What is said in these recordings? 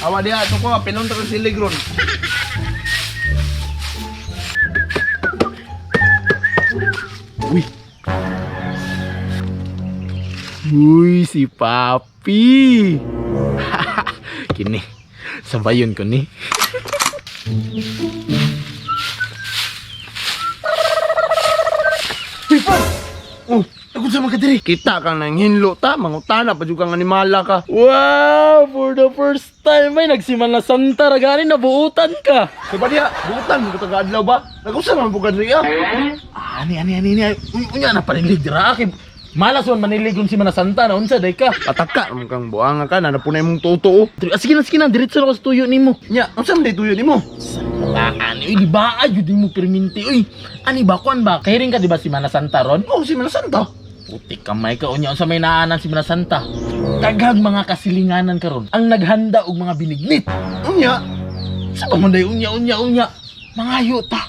Awa dia to ko pilon terus silig ron. Uy. Uy, si Papi. Kini, sabayon ko ni. Uy, pa! Oh, ako sa mga diri. Kita kang nanghinlo ta, mangutana pa juga nga animala ka. Wow! For the first time ay nagsiman na Santa ragani nabuutan ka. Diba dia, butan mo ka taga-adlaw ba? Nagusa man bukan diri ah. Ani. Unya na panilig dira kay malas man maniligon si Mana Santa na unsa day ka. Pataka naman kang buanga ka, nanapunay mong totoo. Sige na, diretso na ko sa tuyo nimo. Nya, ang saan day tuyo ni mo? Ani, di ba ayud mo perminti oy. Ani ba kuan ba? Kay rin ka di ba si Mana Santa ron? Oh, si Manasanta. Putik kamay ka unya sa may naanan si Mana Santa. Daghang mga kasilinganan karon ang naghanda og mga binignit. Unya. Sa pamanday unya. Mangayo ta.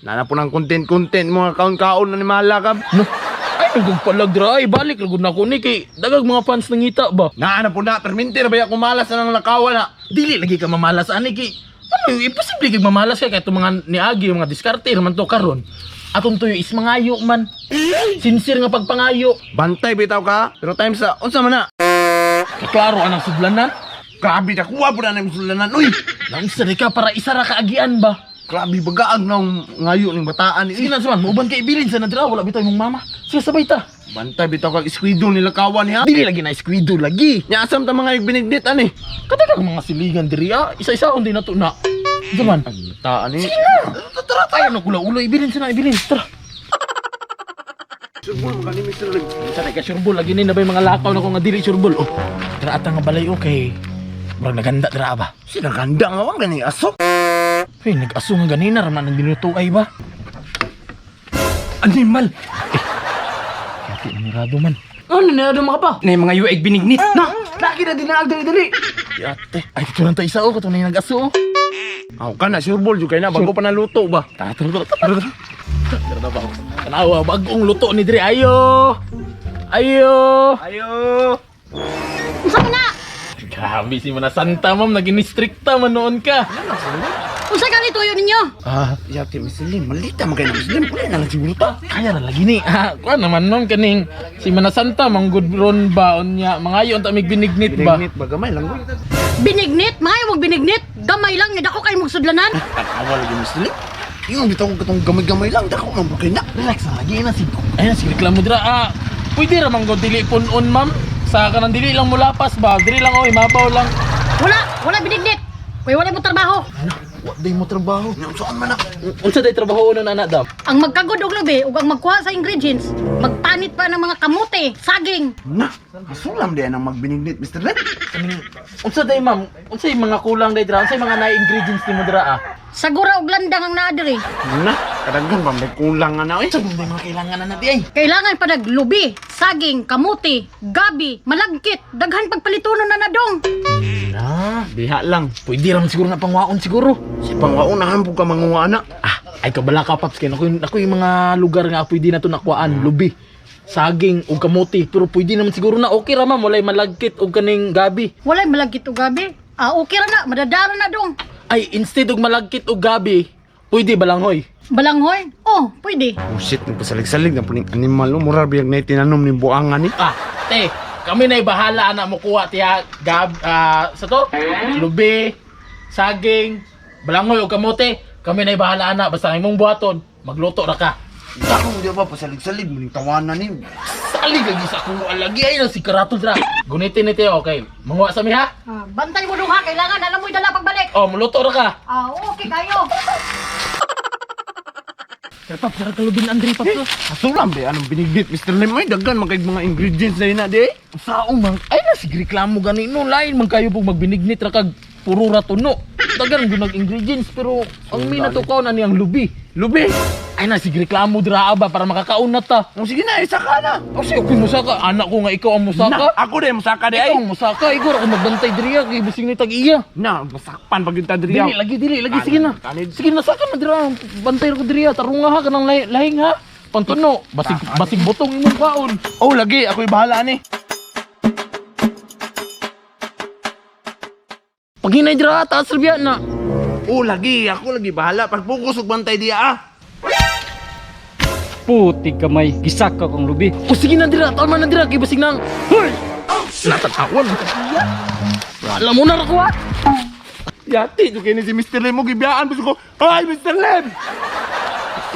Nanapun ang content mga kaon-kaon na ni Malakab. No. Ay nagpalag dra ay balik lagod na ko ni kay dagag mga fans nangita ba. Naanapun na, perminti na ba yung kumalas na ng lakawan na? Dili lagi ka mamalas ani kay ano imposible kay mamalas ka kay mga niagi mga diskarte man to karon. Atong tuyo is mangayo man. Sincere nga pagpangayo. Bantay bitaw ka, pero times sa, unsa man na? Klaro anang sudlanan. Grabe na, kuha po na ng sulanan. Uy! Nang isa ka para isa ra kaagian ba. Grabe, bagaag na ngayo ng bataan. Sige na suman, mauban kay ibilin sa nadra wala bitaw imong mama. Sige sabay ta. Bantay bitaw kag iskwido nila kawan niya. Dili lagi na iskwido lagi. Nya asam ta mga igbinigdit ani. Katay mga siligan diri isa-isa undi na to na. Duman. Ang bataan ni. Tara tayo na kula-ulo ibilin ibilin. Tara. Surbol mo kanimi sir. Sa ka surbol lagi ni na bay mga lakaw na ko nga dili surbol. Oh. Tara ata nga balay okay. Murag naganda dira ba? Sinaganda nga wang gani asok. Hey, nag-aso nga ganina raman ang dinutuay ba? Animal. Kati nanirado man. Ano nangyari mga pa? Na yung mga yueg binignit. Na! Lagi na dinaag dali-dali! Yate, ay ito lang tayo isa o, katunay nag-aso o. Aw ka na, surbol jud kay na bago pa naluto ba? Tara na ba? Tanawa, bagong luto ni Dre. Ayo! Ayo. Unsa man na? Grabe si Mana Santa, ma'am. Naging strikta man noon ka. Unsa ka ni tuyo ninyo? Yate Muslim, malita man kay na Muslim, pula na lang siguro ta. Kaya na lagi ni. Kuha naman noon kaning si Mana Santa, manggudron ba? Unya, mangayon tamig binignit ba? Binignit ba gamay lang ko. Binignit? Mga wag binignit? Gamay lang, yun ako kayo magsudlanan. Awal lagi Muslim. Yung bitaw ko katong gamay-gamay lang, dako man bukay na. Relax na lagi na si... Ayun, si reklamo dira. Pwede ramang go dili punon, ma'am. Sa kanang dili lang mulapas ba? Dili lang oy, mabaw lang. Wala binignit. Kuya wala mo trabaho. Wa day mo trabaho. Saan man na? Unsa day trabaho na anak daw? Ang magkagod og lubi ug ang magkuha sa ingredients, magpanit pa ng mga kamote, saging. Na, asulam din ang magbinignit, Mr. Red. Unsa day ma'am? Unsa yung mga kulang day dira? Unsa yung mga na-ingredients nimo dira Sagura og landang ang naa diri. Na, kadaghan ba may kulang nga na eh. Unsa may mga kailangan na natin ay? Kailangan pa naglubi, saging, kamote, gabi, malagkit, daghan pagpalitunon na nadong. Na, diha lang. Pwede ram siguro na pangwaon siguro. Si pangwaunahan po ka manguha na. Ay kabala ka paps kay ako yung mga lugar nga pwede na to nakuhaan, lubi. Saging ug kamote, pero pwede naman siguro na okay ra ma'am, walay malagkit ug kaning gabi. Walay malagkit og gabi. Okay ra na, madadara na dong. Ay instead og malagkit ug gabi, pwede balanghoy. Balanghoy? Oh, pwede. Oh shit, nagpasalig-salig na po ng animal. Mura biyag na itinanom ni buangan ni. Te, kami na'y bahala na mo kuha tiya sa to, lubi, saging, balanghoy o kamote. Kami na'y bahala na, basta imong buhaton, magluto ra ka. Dakong di ba pasalig-salig mo ng tawanan ni. Salig lagi sa kuha lagi ay na si Karato dra. Gunitin ni Teo, okay. Manguha sa mi ha? Bantay mo dong ha, kailangan alam mo'y dala pagbalik. Oh, muluto ra ka. Okay kayo. Pero pap, sarap kalubin Andre pap. Asulam di, anong binignit, Mr. Lim. Ay, daghan man kay mga ingredients na yun na di. Saong mang ay na sige reklamo ganino lain man kayo pug magbinignit ra kag puro ra tuno. Dagan gyud ingredients pero ang minatukaw na niyang lubi. Lubi. Ay na sige reklamo dira ba para makakaon na ta. O sige na, isa ka na. O sige kung musaka anak ko nga ikaw ang musaka. Na, ako din, musaka di Ikaw ay. ang musaka igor ako magbantay diriya kay bising ni tag-iya. Na, masakpan pag yung tadriyaw. Dili lagi sige na. Sige na saka na dira bantay ko diriya tarunga ha kanang lahing ha. Pantuno basig butong imong kaon. Oh, lagi, ako'y bahala ni. Paghinay dira taas serbiya na. Lagi, ako lagi bahala. Pag-focus ug bantay diya Puti kamay, gisak ka kong lubi. O sige na dira, tama na dira kay basig nang. Hoy! Natatawan ka iya. Alam mo na ako Yati, jo kini si Mr. Lim mo gibiyaan gusto ko. Ay, Mr. Lim!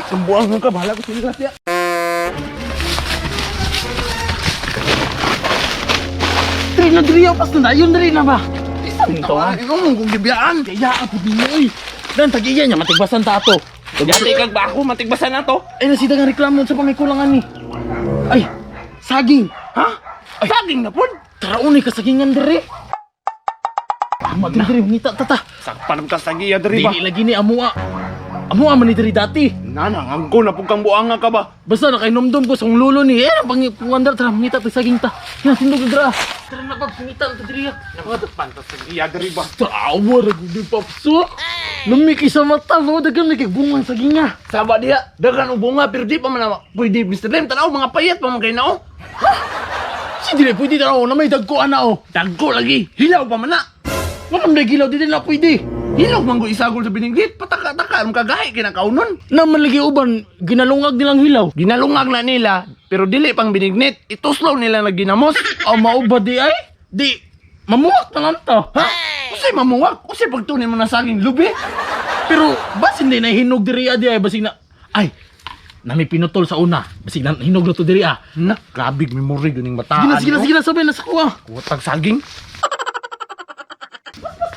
Ikambuang ka, bahala ko sila siya. Diri na diri pas na yun diri na ba? Isang Tawa, ikaw mong kong gibiyaan. Kaya ako din oy. Dan tagiya niya matigbasan ta ato. Yati kag ba ako, matigbasan na to. Ay nasida nga reklamo sa pangikulangan ni. Ay, saging. Ha? Saging na po. Taraon ka sagingan diri. Tama diri ngita tata. Sakpan ka sa giya diri ba? Dili lagi ni amua. Amua man ni diri dati. Nanang, angko na pong kang buanga ka ba? Basta nakainomdom ko sa kong lolo ni. Pangandar tara mangita ta saging ta. Yan sindog dira. Tara na pag pangita ta diri. Pantas sa giya diri ba? Tawa ra gud papso. Lumiki sa mata mo dagan lagi bungang saging nga. Saba diya, dagan og bunga pero di pa man na pwede Mr. Lim tanaw mga payat pa man kay nao. Si dili pwede tanaw na may dagko ana o. Dagko lagi, hilaw pa man na. Wala man gilaw dili na pwede. Hilaw man go isagol sa biniglit, pataka-taka ang kagahi kinakaunon. Naman lagi uban ginalungag nilang hilaw. Ginalungag na nila, pero dili pang binignit. Ituslaw nila na ginamos. Mauba di ay? Di mamuwak na lang to. Ha? Usay mamuwak, usay pagtunin mo na saging lubi. Pero basin din na hinog diri adi ay basig na ay nami pinutol sa una. Basig na hinog na to diri ah. Na, grabig memory ganing bataan. Sige na sabay na sa kuha. Kuwatag saging.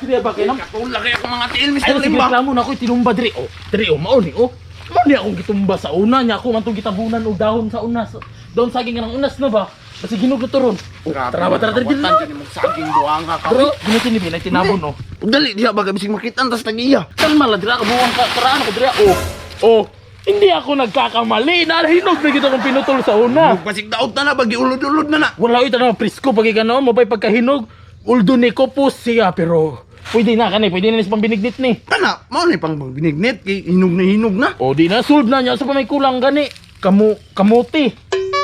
Diri ba kay nam? Katula kay ako mga tiil, Ay Mr. sige Limba. reklamo na ko tinumba diri. Oh, diri oh mao ni oh. Mao ni akong gitumba sa una niya ako man tong gitabunan og dahon sa unas. Dahon saging nga ng unas na ba? Basig hinog na to ron. Tara ba tara diri. Kawatan mo saging buanga ka. Pero ginitin ni binay tinabon oh. Dali diha baga bisig makitan tas tagiya. Kalma lang dira kabuang ka karaan ko dira oh. Oh, hindi ako nagkakamali na hinog na kita kong pinutol sa una. Basig daot na bagi ulod-ulod na na. Wala ito na presko pag gano'n, mabay pagkahinog. Uldo ni ko po siya pero pwede na kanay, pwede na sa pambinignit ni. Kana, mao ni pang binignit kay hinog na. O di na solve na niya sa pamay kulang gani. Kamuti.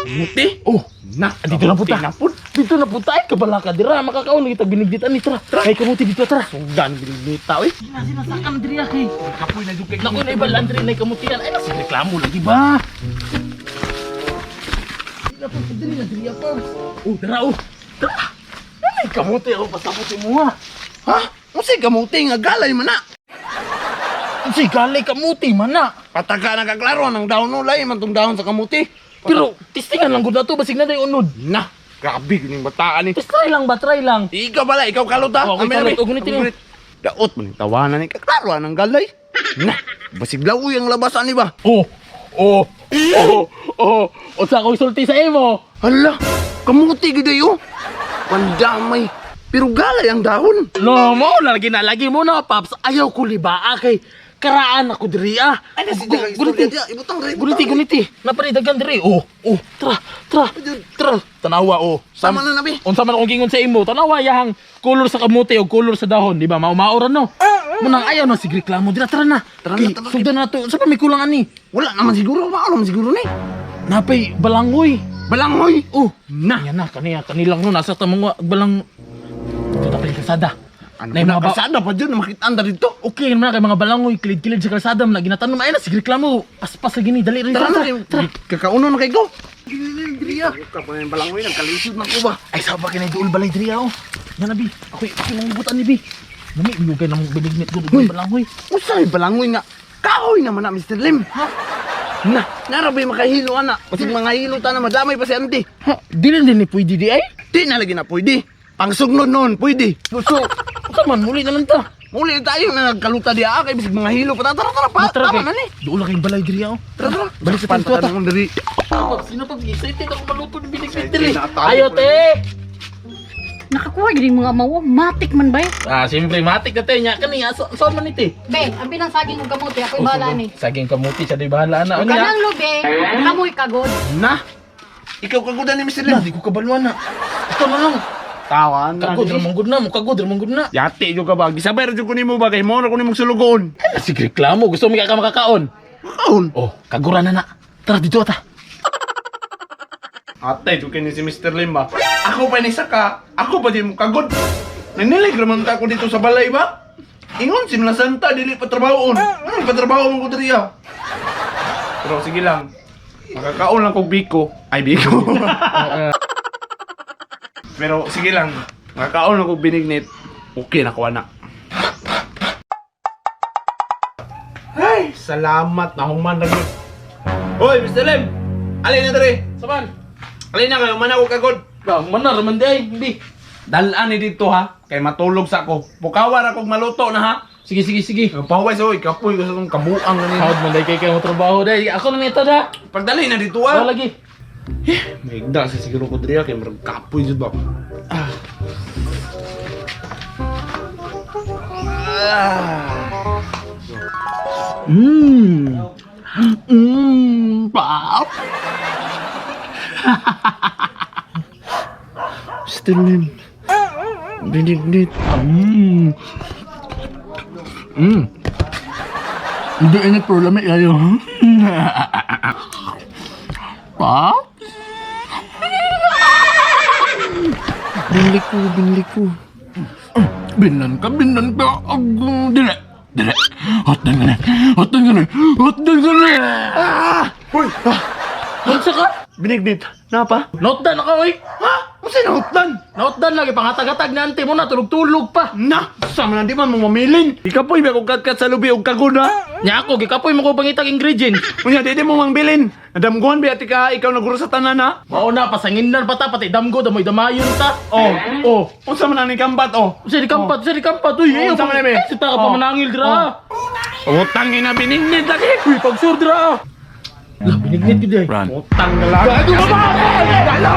Muti. Oh, Na, dito na puta. Napun. Dito na puta ay kabala ka dira makakaon kita binigditan ni tara. Kay kamuti dito tara. Sugdan binignita oy. Sinasakan diri kay. Kapoy na dugay. Naku na iba landry na kamutian. Ay nasi reklamo lagi ba? Dapat diri na diri pa. Oh, tara oh. Tara. Ay kamuti ako pasaputi mo ha. Ha? Unsay kamuti nga galay man na. Si galay kamuti man na. Pataka na kaklaro ng daon ulay man tong daon sa kamuti. Pero tistingan lang gud na to basig na day unod. Na, grabe gining bataan ni. Try lang ba, try lang. Ikaw pala, ikaw kalot ha. Oh, okay, kalot. Ug ngunit. Daot man yung tawanan ni kaklaro ng galay. Na, basig lawoy ang labasan ni ba? Oh. O sa ko isulti sa imo. Hala, kamuti gid ayo. Pandamay. Pero galay ang dahon. No, mo na lagi mo na paps. Ayaw ko libaa kay karaan ako diri ah. Ay, nasi dagang istorya diya. Ibutang rin. Guniti. Napanidagan diri. Oh. Tara. Tanawa oh. Sama na nabi. Unsa man akong gingon sa imo? Tanawa yahang color sa kamuti o color sa dahon, di ba? Maumaoran no. Munang ayaw na sige reklamo dira tara na. Tara na. Sugdan na to. Sa pa may kulang ani? Wala naman siguro. Wala naman siguro ni. Napay balangoy. Balangoy. Oh, Na. yan na kanilang no nasa tamong balang dito ta kalsada. Ano Nay, na mga ba- kasada pa dyan na makitaan dito. Okay naman kay mga balangoy kilid-kilid sa kalsada na ginatanom ay na sige reklamo. Paspas lagi ni dali rin Tara na. Tara. Kakauno na kay ko. Diriya. Ka pa yung balangoy. Nagkalisod na ko ba? Ay saba kay na duol balay diri oh. Yan na bi. Ako nang butan ni bi. Nami ilugay nang binignit ko Hoy. dugay balangoy. Usay balangoy nga. Kahoy naman na Mr. Lim. Ha? Na, narabay makahilo ana. Basig mga hilo ta na madamay pa si auntie. Ha, dili din ni pwede di ay. Di na lagi na pwede. Pangsugnod noon, pwede. So, man muli na lang ta. Muli tayo na nagkaluta di kay bisig mga hilo pa. Tara, pa. Tama na ni. Duol lang kay balay diri oh. Tara. Balik sa Pan pinto, pa tanong diri. Sino pa excited ako maluto ni binignit diri. Excited na tayo, Ayo pre. te. Nakakuha gini mga mawa, matik man ba? Siyempre matik na tayo niya kani saan man iti. Be, ang binang saging ug kamote, ako'y bahala ni. Saging kamuti siya di bahala na. Ano Kanang lube, kamoy kagod. Na. Ikaw kagudan ni Mr. Lim. Di ko kabaluan na. Ito na lang. Tawan na. Kagod ramang gud na mo, kagod ramang gud na. Yati yung ka ba? Gisabay rin ko nimo ba? Kay mo na ko nimong sulugon. Ay, sige reklamo, gusto mo ka makakaon. Kaon. Oh, kaguran na na. Tara dito ata. Ate, yung kini si Mr. Lim ba? Ako pa ni Saka. Ako pa din mo kagod. Ninilig naman ka ako dito sa balay ba? Ingon, Simla Santa, dili patrabahoon. Patrabaho mo ko diriya. Pero sige lang. Makakaon lang kong biko. Ay, biko. Pero sige lang. Makakaon lang kong binignit. Okay na ko, anak. Ay, salamat na human lagi. Hoy, Mr. Lem! Alin na dali? Saban? Alin na kayo, man ako kagod. Mana raman di ay, hindi. Dalaan ni dito ha, kay matulog sa ako. Pukawar akong maluto na ha. Sige, sige, sige. Pahuway sa oy, kapoy ko sa itong kabuang ganito. Hawad man, dahil kayo trabaho dahil. Ako na nito da. Pagdali na dito Wala ha. lagi. May igda sa siguro ko diriya, kay marag kapoy dito ba. Pap. Stilin. Binignit. Hindi init pero lamig kayo. Pap. Binli ko. Binan ka. Dili. Hotan ka na. Uy! Unsa ka? Binignit. Napa? Nautdan na ka, oy. Ha? Ano sinahutlan? Nautdan lagi, pangatag-atag na ante mo na, tulog-tulog pa. Na! Sama na di man mo mamilin. Ikapoy ba kung katkat sa lubi o kagod ha? Nya ako, gikapoy mo ko pangitag ingredients. Unya, di mo mangbilin. Nadamguhan ba ati ka ikaw naguro sa tanan ha? Mao na, pasanginan pa ta, pati damgo, damoy damayon ta. Oh. Unsa man ni kambat oh? Usa di kampat, uy, Oh, unsa man ni, be? Sita ka pa manangil dira. Utang ina binignit lagi. Uy, pagsur dira. Lah, binignit gid ay. Utang na lang. Gago ba? Dalo!